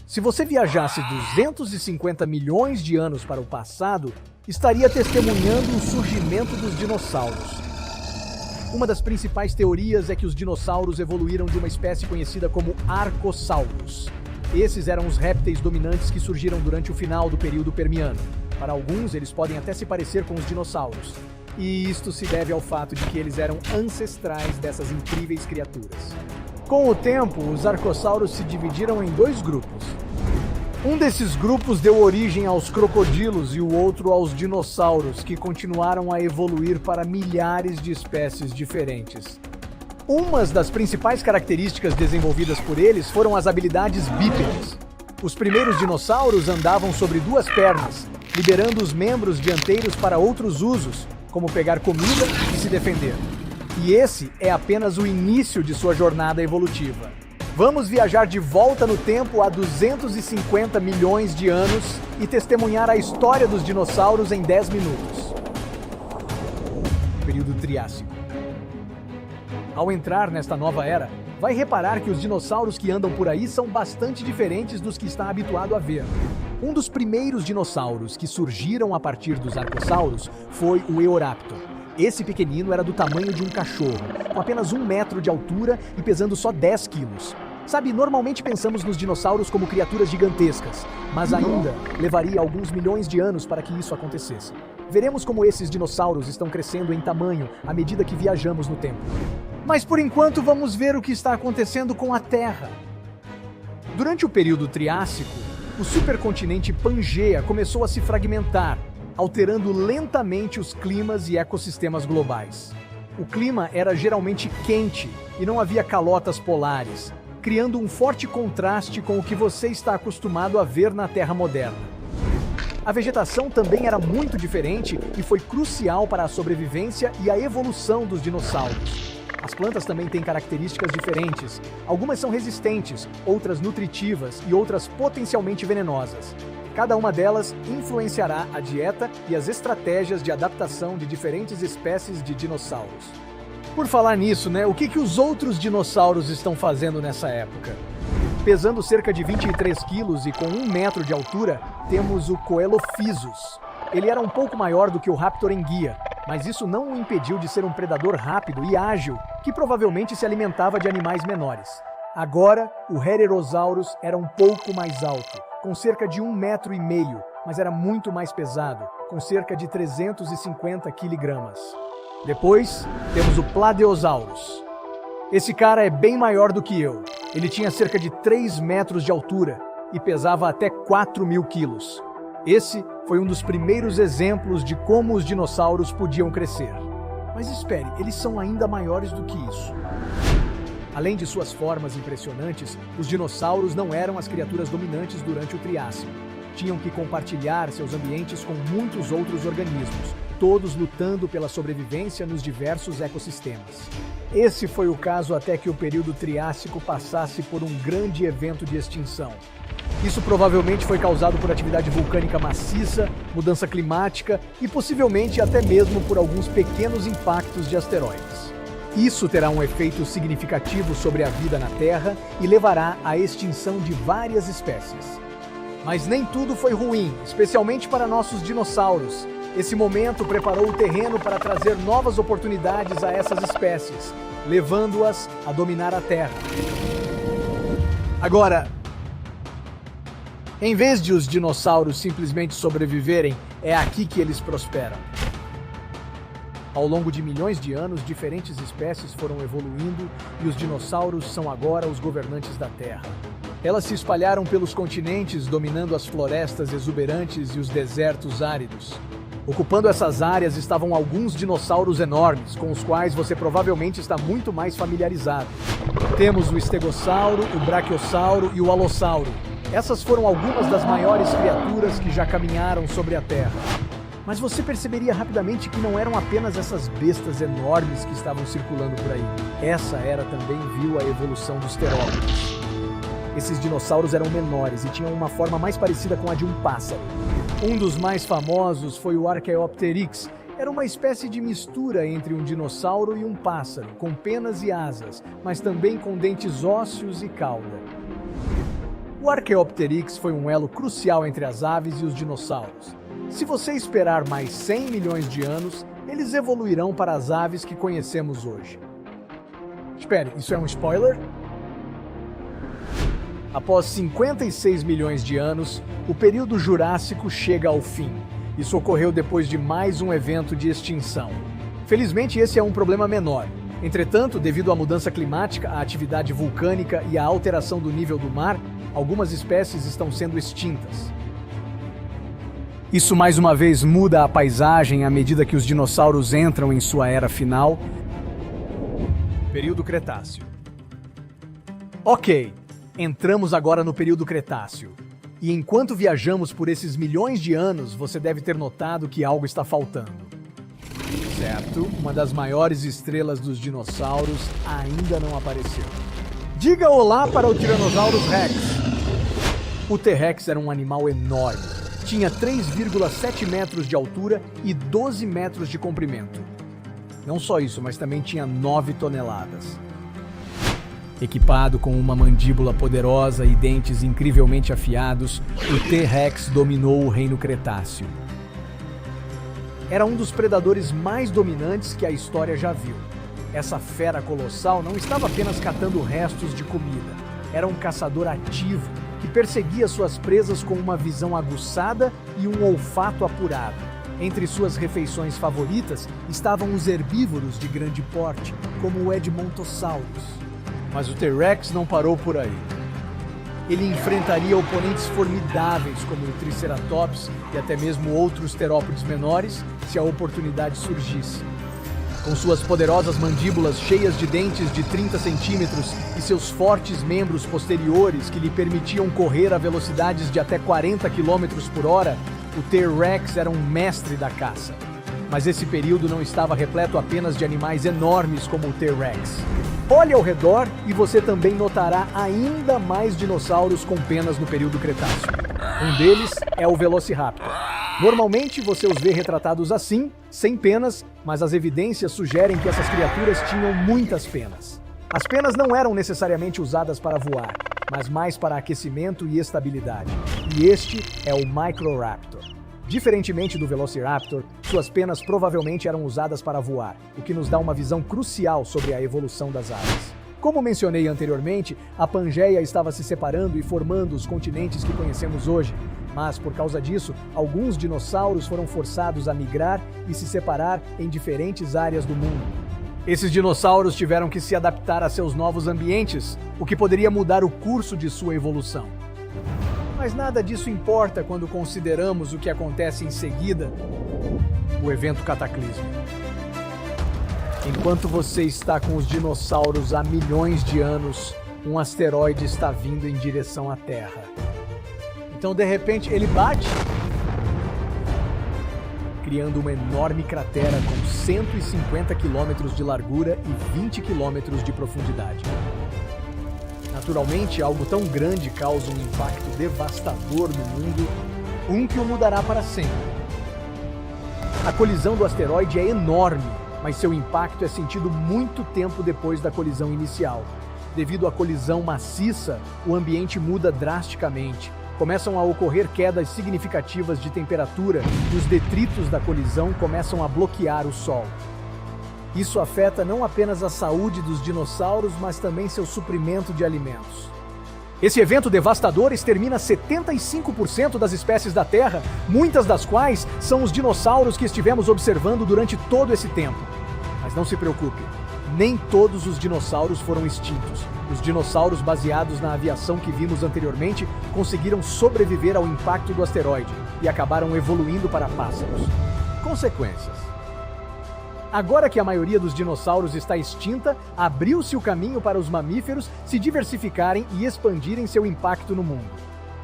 Se você viajasse 250 milhões de anos para o passado, estaria testemunhando o surgimento dos dinossauros. Uma das principais teorias é que os dinossauros evoluíram de uma espécie conhecida como Archosaurus. Esses eram os répteis dominantes que surgiram durante o final do período Permiano. Para alguns, eles podem até se parecer com os dinossauros. E isto se deve ao fato de que eles eram ancestrais dessas incríveis criaturas. Com o tempo, os arcossauros se dividiram em dois grupos. Um desses grupos deu origem aos crocodilos e o outro aos dinossauros, que continuaram a evoluir para milhares de espécies diferentes. Uma das principais características desenvolvidas por eles foram as habilidades bípedes. Os primeiros dinossauros andavam sobre duas pernas, liberando os membros dianteiros para outros usos, como pegar comida e se defender. E esse é apenas o início de sua jornada evolutiva. Vamos viajar de volta no tempo há 250 milhões de anos e testemunhar a história dos dinossauros em 10 minutos. Período Triássico. Ao entrar nesta nova era, vai reparar que os dinossauros que andam por aí são bastante diferentes dos que está habituado a ver. Um dos primeiros dinossauros que surgiram a partir dos arcossauros foi o Eoraptor. Esse pequenino era do tamanho de um cachorro, com apenas 1 metro de altura e pesando só 10 quilos. Sabe, normalmente pensamos nos dinossauros como criaturas gigantescas, mas ainda levaria alguns milhões de anos para que isso acontecesse. Veremos como esses dinossauros estão crescendo em tamanho à medida que viajamos no tempo. Mas por enquanto vamos ver o que está acontecendo com a Terra. Durante o período Triássico, o supercontinente Pangaea começou a se fragmentar, alterando lentamente os climas e ecossistemas globais. O clima era geralmente quente e não havia calotas polares, criando um forte contraste com o que você está acostumado a ver na Terra moderna. A vegetação também era muito diferente e foi crucial para a sobrevivência e a evolução dos dinossauros. As plantas também têm características diferentes. Algumas são resistentes, outras nutritivas e outras potencialmente venenosas. Cada uma delas influenciará a dieta e as estratégias de adaptação de diferentes espécies de dinossauros. Por falar nisso, o que os outros dinossauros estão fazendo nessa época? Pesando cerca de 23 quilos e com 1 metro de altura, temos o Coelophysis. Ele era um pouco maior do que o Raptor enguia, mas isso não o impediu de ser um predador rápido e ágil, que provavelmente se alimentava de animais menores. Agora, o Heterosaurus era um pouco mais alto, com cerca de 1,5 metro, mas era muito mais pesado, com cerca de 350 quilogramas. Depois, temos o Plateosaurus. Esse cara é bem maior do que eu. Ele tinha cerca de 3 metros de altura e pesava até 4.000 quilos. Esse foi um dos primeiros exemplos de como os dinossauros podiam crescer. Mas espere, eles são ainda maiores do que isso. Além de suas formas impressionantes, os dinossauros não eram as criaturas dominantes durante o Triássico. Tinham que compartilhar seus ambientes com muitos outros organismos, todos lutando pela sobrevivência nos diversos ecossistemas. Esse foi o caso até que o período Triássico passasse por um grande evento de extinção. Isso provavelmente foi causado por atividade vulcânica maciça, mudança climática e possivelmente até mesmo por alguns pequenos impactos de asteroides. Isso terá um efeito significativo sobre a vida na Terra e levará à extinção de várias espécies. Mas nem tudo foi ruim, especialmente para nossos dinossauros. Esse momento preparou o terreno para trazer novas oportunidades a essas espécies, levando-as a dominar a Terra. Agora, em vez de os dinossauros simplesmente sobreviverem, é aqui que eles prosperam. Ao longo de milhões de anos, diferentes espécies foram evoluindo e os dinossauros são agora os governantes da Terra. Elas se espalharam pelos continentes, dominando as florestas exuberantes e os desertos áridos. Ocupando essas áreas estavam alguns dinossauros enormes, com os quais você provavelmente está muito mais familiarizado. Temos o estegossauro, o brachiosauro e o alossauro. Essas foram algumas das maiores criaturas que já caminharam sobre a Terra. Mas você perceberia rapidamente que não eram apenas essas bestas enormes que estavam circulando por aí. Essa era também viu a evolução dos terópodes. Esses dinossauros eram menores e tinham uma forma mais parecida com a de um pássaro. Um dos mais famosos foi o Archaeopteryx. Era uma espécie de mistura entre um dinossauro e um pássaro, com penas e asas, mas também com dentes ósseos e cauda. O Archaeopteryx foi um elo crucial entre as aves e os dinossauros. Se você esperar mais 100 milhões de anos, eles evoluirão para as aves que conhecemos hoje. Espere, isso é um spoiler? Após 56 milhões de anos, o período Jurássico chega ao fim. Isso ocorreu depois de mais um evento de extinção. Felizmente, esse é um problema menor. Entretanto, devido à mudança climática, à atividade vulcânica e à alteração do nível do mar, algumas espécies estão sendo extintas. Isso mais uma vez muda a paisagem à medida que os dinossauros entram em sua era final. Período Cretáceo. Ok, entramos agora no período Cretáceo. E enquanto viajamos por esses milhões de anos, você deve ter notado que algo está faltando. Certo, uma das maiores estrelas dos dinossauros ainda não apareceu. Diga olá para o Tyrannosaurus Rex. O T-Rex era um animal enorme. Tinha 3,7 metros de altura e 12 metros de comprimento. Não só isso, mas também tinha 9 toneladas. Equipado com uma mandíbula poderosa e dentes incrivelmente afiados, o T-Rex dominou o Reino Cretáceo. Era um dos predadores mais dominantes que a história já viu. Essa fera colossal não estava apenas catando restos de comida. Era um caçador ativo que perseguia suas presas com uma visão aguçada e um olfato apurado. Entre suas refeições favoritas estavam os herbívoros de grande porte, como o Edmontosaurus. Mas o T-Rex não parou por aí. Ele enfrentaria oponentes formidáveis como o Triceratops e até mesmo outros terópodes menores, se a oportunidade surgisse. Com suas poderosas mandíbulas cheias de dentes de 30 centímetros e seus fortes membros posteriores que lhe permitiam correr a velocidades de até 40 km por hora, o T-Rex era um mestre da caça. Mas esse período não estava repleto apenas de animais enormes como o T-Rex. Olhe ao redor e você também notará ainda mais dinossauros com penas no período Cretáceo. Um deles é o Velociraptor. Normalmente você os vê retratados assim, sem penas, mas as evidências sugerem que essas criaturas tinham muitas penas. As penas não eram necessariamente usadas para voar, mas mais para aquecimento e estabilidade. E este é o Microraptor. Diferentemente do Velociraptor, suas penas provavelmente eram usadas para voar, o que nos dá uma visão crucial sobre a evolução das aves. Como mencionei anteriormente, a Pangeia estava se separando e formando os continentes que conhecemos hoje, mas por causa disso, alguns dinossauros foram forçados a migrar e se separar em diferentes áreas do mundo. Esses dinossauros tiveram que se adaptar a seus novos ambientes, o que poderia mudar o curso de sua evolução. Mas nada disso importa quando consideramos o que acontece em seguida, o evento cataclísmico. Enquanto você está com os dinossauros há milhões de anos, um asteroide está vindo em direção à Terra. Então, de repente, ele bate, criando uma enorme cratera com 150 quilômetros de largura e 20 quilômetros de profundidade. Naturalmente, algo tão grande causa um impacto devastador no mundo, que o mudará para sempre. A colisão do asteroide é enorme, mas seu impacto é sentido muito tempo depois da colisão inicial. Devido à colisão maciça, o ambiente muda drasticamente. Começam a ocorrer quedas significativas de temperatura e os detritos da colisão começam a bloquear o Sol. Isso afeta não apenas a saúde dos dinossauros, mas também seu suprimento de alimentos. Esse evento devastador extermina 75% das espécies da Terra, muitas das quais são os dinossauros que estivemos observando durante todo esse tempo. Mas não se preocupe, nem todos os dinossauros foram extintos. Os dinossauros baseados na aviação que vimos anteriormente conseguiram sobreviver ao impacto do asteroide e acabaram evoluindo para pássaros. Consequências. Agora que a maioria dos dinossauros está extinta, abriu-se o caminho para os mamíferos se diversificarem e expandirem seu impacto no mundo.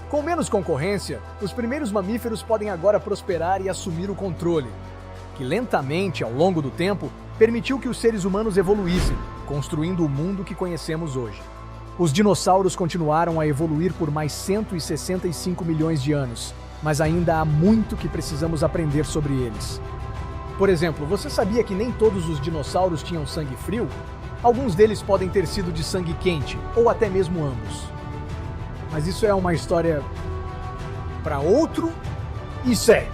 Com menos concorrência, os primeiros mamíferos podem agora prosperar e assumir o controle, que lentamente, ao longo do tempo, permitiu que os seres humanos evoluíssem, construindo o mundo que conhecemos hoje. Os dinossauros continuaram a evoluir por mais 165 milhões de anos, mas ainda há muito que precisamos aprender sobre eles. Por exemplo, você sabia que nem todos os dinossauros tinham sangue frio? Alguns deles podem ter sido de sangue quente, ou até mesmo ambos. Mas isso é uma história para outro. Isso é